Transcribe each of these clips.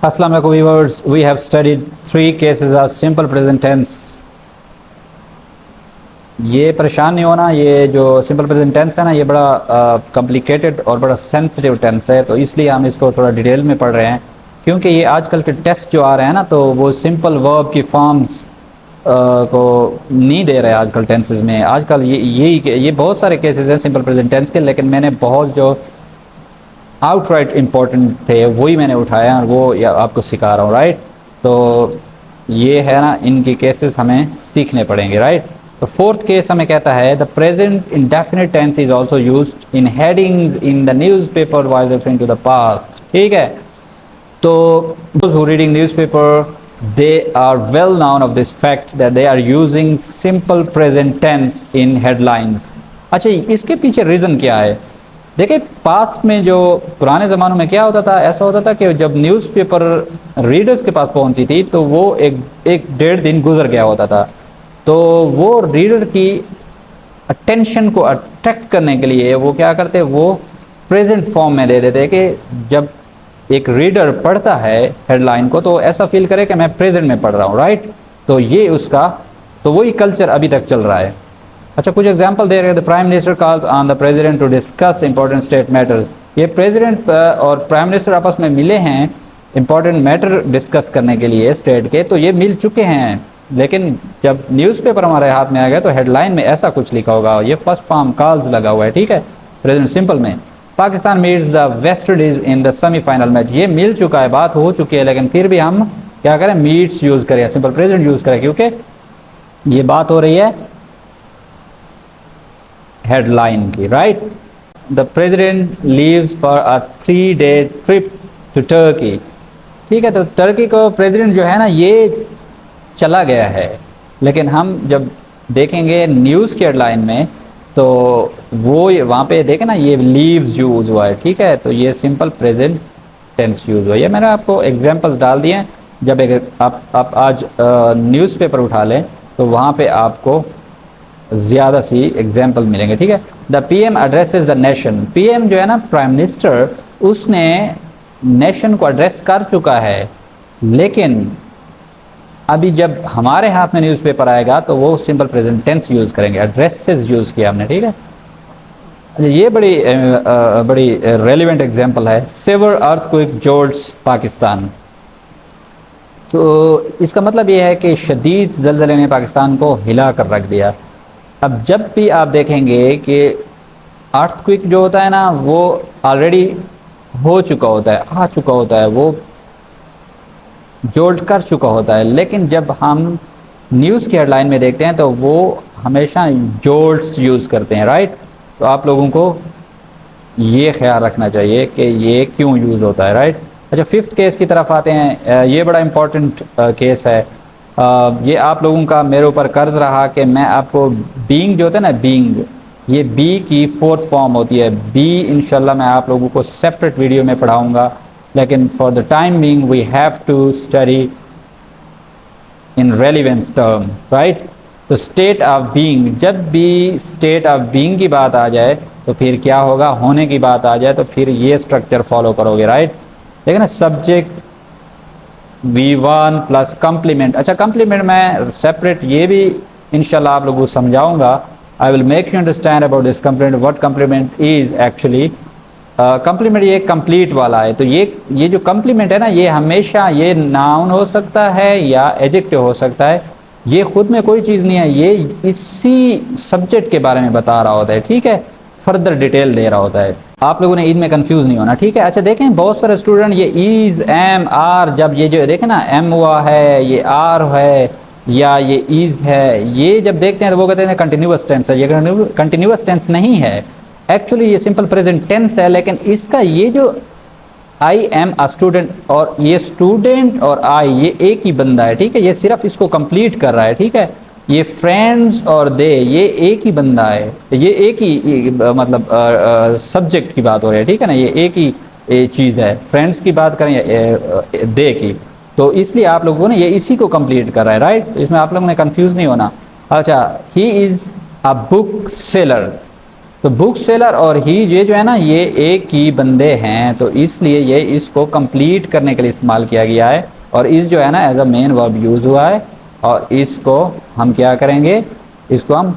Assalamu alaikum viewers, we have studied 3 cases of simple present tense. ये परेशान नहीं होना, ये जो सिंपल प्रेजेंट टेंस है ना, ये बड़ा कॉम्प्लिकेटेड और बड़ा सेंसिटिव टेंस है, तो इसलिए हम इसको थोड़ा डिटेल में पढ़ रहे हैं, क्योंकि ये आजकल के टेस्ट जो आ रहे हैं ना, तो वो सिंपल वर्ब की फॉर्म्स को नहीं दे रहे हैं आजकल टेंसेस में। आजकल ये बहुत सारे केसेस हैं सिंपल प्रेजेंट टेंस के, लेकिन मैंने बहुत जो आउटराइट इम्पोर्टेंट थे वही मैंने उठाया और वो आपको सिखा रहा हूँ, राइट। तो ये है ना, इनके केसेस हमें सीखने पड़ेंगे, राइट। तो फोर्थ केस हमें कहता है the present indefinite tense is also used in headings in the newspaper while referring to the past. ठीक है, तो those who reading newspaper they are well known of this fact that they are using simple present tense in headlines। अच्छा, इसके पीछे reason क्या है? देखिए, past में जो पुराने ज़मानों में क्या होता था, ऐसा होता था कि जब न्यूज़पेपर रीडर्स के पास पहुंचती थी तो वो एक डेढ़ दिन गुजर गया होता था, तो वो रीडर की अटेंशन को अट्रैक्ट करने के लिए वो क्या करते, वो प्रेजेंट फॉर्म में दे देते कि जब एक रीडर पढ़ता है हेडलाइन को तो ऐसा फील करे कि मैं प्रेजेंट में पढ़ रहा हूँ, राइट। तो ये उसका, तो वही कल्चर अभी तक चल रहा है। अच्छा, कुछ एग्जांपल दे रहे हैं। The prime minister calls on the president to discuss important state matters. ये प्रेसिडेंट और प्राइम मिनिस्टर आपस में मिले हैं इंपॉर्टेंट मैटर डिस्कस करने के लिए स्टेट के, तो ये मिल चुके हैं, लेकिन जब न्यूज़पेपर हमारे हाथ में आ गया तो हेडलाइन में ऐसा कुछ लिखा होगा, ये फर्स्ट फॉर्म कॉल्स लगा हुआ है, ठीक है, प्रेजेंट सिंपल में। Pakistan meets the West Indies in the semifinal match. ये मिल चुका है, बात हो चुकी है, लेकिन फिर भी हम क्या करें, मीट्स यूज़ करें, सिंपल प्रेजेंट यूज़ करें, क्योंकि ये बात हो रही है हेडलाइन की, right. The president leaves for a 3-day trip to Turkey. ठीक है, तो टर्की को प्रेसिडेंट जो है ना ये चला गया है, लेकिन हम जब देखेंगे न्यूज़ की हेडलाइन में तो वो वहाँ पे देखें ना, ये लीव्स यूज़ हुआ है, ठीक है, तो ये सिंपल प्रेजेंट टेंस यूज़ हुआ है। ये मैंने आपको एग्जांपल्स डाल दिए हैं। जब आप आज न्यूज़पेपर उठा लें तो वहाँ पे आपको ज़्यादा सी एग्जाम्पल मिलेंगे, ठीक है। The PM addresses the nation. PM जो है ना, प्राइम मिनिस्टर, उसने नेशन को एड्रेस कर चुका है, लेकिन अभी जब हमारे हाथ में न्यूज़पेपर आएगा तो वो सिंपल प्रेजेंट टेंस यूज़ करेंगे, एड्रेसेस यूज़ किया हमने, ठीक है। ये बड़ी रेलिवेंट एग्जाम्पल है। Severe earthquake jolts Pakistan. तो इसका मतलब ये है कि शदीद ज़लज़ले ने पाकिस्तान को हिला कर रख दिया। अब जब भी आप देखेंगे कि अर्थक्वेक जो होता है ना, वो ऑलरेडी हो चुका होता है, आ चुका होता है, वो जोल्ट कर चुका होता है, लेकिन जब हम न्यूज़ की हेडलाइन में देखते हैं तो वो हमेशा जोल्ट्स यूज़ करते हैं, राइट। तो आप लोगों को ये ख्याल रखना चाहिए कि ये क्यों यूज़ होता है, राइट। अच्छा, फिफ्थ केस की तरफ आते हैं। ये बड़ा इम्पोर्टेंट केस है। ये आप लोगों का मेरे ऊपर कर्ज रहा कि मैं आपको बीइंग जो होता है ना, बीइंग, ये बी की फोर्थ फॉर्म होती है। बी इंशाल्लाह मैं आप लोगों को सेपरेट वीडियो में पढ़ाऊँगा, लेकिन for the time being we have to study in relevance term, right. तो स्टेट ऑफ बीइंग, जब भी स्टेट ऑफ बीइंग की बात आ जाए तो फिर क्या होगा, होने की बात आ जाए तो फिर ये स्ट्रक्चर फॉलो करोगे, राइट। देखिए ना, सब्जेक्ट V1 प्लस कम्प्लीमेंट। अच्छा, कम्प्लीमेंट मैं सेपरेट ये भी इंशाल्लाह आप लोगों को समझाऊंगा। I will make you understand about this complement, what complement is actually. Complement ये कंप्लीट वाला है। तो ये जो कम्प्लीमेंट है ना, ये हमेशा ये नाउन हो सकता है या एडजेक्टिव हो सकता है, ये खुद में कोई चीज़ नहीं है, ये इसी सब्जेक्ट के बारे में बता रहा होता है, ठीक है, फर्दर डिटेल दे रहा होता है। आप लोगों ने इनमें कंफ्यूज नहीं होना, ठीक है। अच्छा, देखें बहुत सारे स्टूडेंट ये इज़, एम, आर, जब ये जो देखें ना, एम हुआ है, ये आर है या ये इज़ है, ये जब देखते हैं तो वो कहते हैं कंटिन्यूअस टेंस है। ये कंटिन्यूअस टेंस नहीं है, एक्चुअली ये सिंपल प्रेजेंट टेंस है। लेकिन इसका ये जो आई एम अ स्टूडेंट, और ये स्टूडेंट और आई ये एक ही बंदा है, ठीक है, ये सिर्फ इसको कंप्लीट कर रहा है, ठीक है। ये फ्रेंड्स और दे ये एक ही बंदा है, ये एक ही मतलब सब्जेक्ट की बात हो रही है, ठीक है ना, ये एक ही चीज़ है। फ्रेंड्स की बात करें या दे की, तो इसलिए आप लोगों ने ये इसी को कंप्लीट कर रहा है, राइट। इसमें आप लोगों ने कंफ्यूज नहीं होना। अच्छा, he is a book seller. तो बुक सेलर और ही ये जो है ना ये एक ही बंदे हैं, तो इसलिए ये इसको कंप्लीट करने के लिए इस्तेमाल किया गया है और इस जो है ना as a main verb use हुआ है और इसको हम क्या करेंगे, इसको हम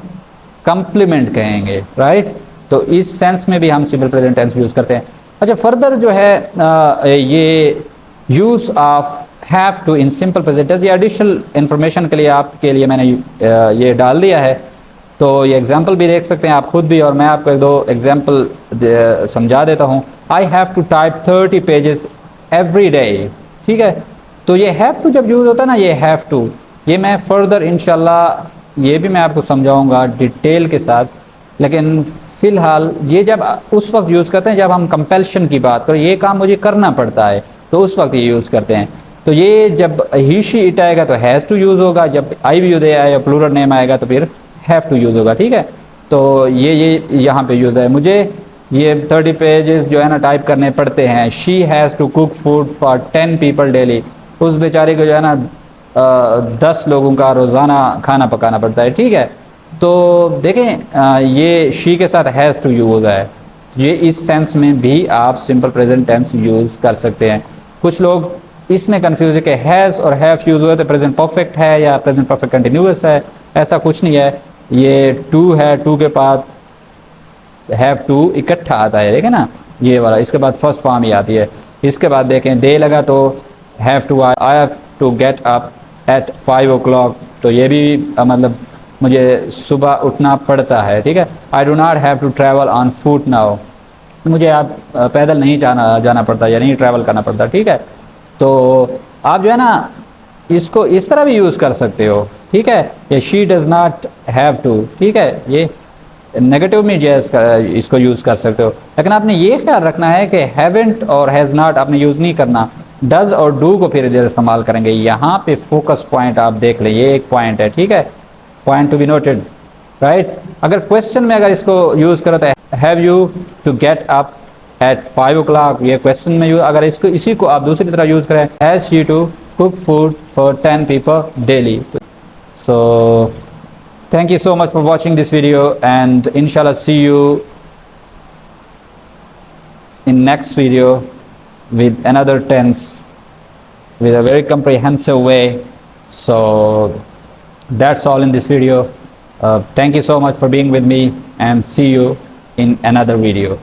कंप्लीमेंट कहेंगे, राइट। तो इस सेंस में भी हम सिंपल प्रेजेंट टेंस यूज़ करते हैं। अच्छा, फर्दर जो है ये use of have to in simple present tense, ये एडिशनल इन्फॉर्मेशन के लिए आपके लिए मैंने ये डाल दिया है। तो ये एग्जाम्पल भी देख सकते हैं आप खुद भी, और मैं आपको एक दो एग्जाम्पल समझा देता हूँ। I have to type 30 pages every day, ठीक है। तो ये हैव टू जब यूज़ होता है ना, ये हैव टू, ये मैं फर्दर इंशाल्लाह ये भी मैं आपको समझाऊंगा डिटेल के साथ, लेकिन फ़िलहाल ये जब उस वक्त यूज़ करते हैं जब हम कंपल्शन की बात करें, ये काम मुझे करना पड़ता है, तो उस वक्त ये यूज़ करते हैं। तो ये जब ही शी इट आएगा तो हैज़ टू यूज़ होगा, जब आई वी दे आएगा प्लूरल नेम आएगा तो फिर हैव टू यूज़ होगा, ठीक है। तो ये यहाँ पे यूज़ है। मुझे ये 30 पेजेस जो है ना टाइप करने पड़ते हैं। She has to cook food for 10 people daily, उस बेचारे को जो है ना 10 लोगों का रोज़ाना खाना पकाना पड़ता है, ठीक है। तो देखें ये शी के साथ हैज़ टू यूज़ है, ये इस सेंस में भी आप सिंपल प्रेजेंट टेंस यूज़ कर सकते हैं। कुछ लोग इसमें कंफ्यूज है कि हैज़ और हैव यूज़ हुए तो प्रेजेंट परफेक्ट है या प्रेजेंट परफेक्ट कंटिन्यूस है, ऐसा कुछ नहीं है। ये टू है, टू के बाद हैव टू इकट्ठा आता है, देखें ना ये वाला, इसके बाद फर्स्ट फॉर्म ही आती है। इसके बाद देखें दे लगा तो have to, I have to get up at 5 o'clock, तो ये भी मतलब मुझे सुबह उठना पड़ता है, ठीक है। I do not have to travel on foot now, मुझे आप पैदल नहीं जाना पड़ता या नहीं ट्रैवल करना पड़ता, ठीक है। तो आप जो है ना इसको इस तरह भी यूज़ कर सकते हो, ठीक है। ये she does not have to, ठीक है, ये नेगेटिव में जो इसको यूज़ कर सकते हो, लेकिन आपने ये ख्याल रखना है कि हैवेंट और हैज़ नॉट आपने यूज़ नहीं करना, डज़ और डू को फिर इधर इस्तेमाल करेंगे। यहाँ पे फोकस पॉइंट आप देख लें, ये एक पॉइंट है, ठीक है, point to be noted, right. अगर क्वेश्चन में अगर इसको यूज़ करो तो have you to get up at 5 o'clock, ये क्वेश्चन में यूज, अगर इसको इसी को आप दूसरी तरह यूज़ करें, has she to cook food for 10 people daily. So thank you so much for watching this video, and inshallah see you in next video with another tense with a very comprehensive way. So that's all in this video. Thank you so much for being with me, and see you in another video.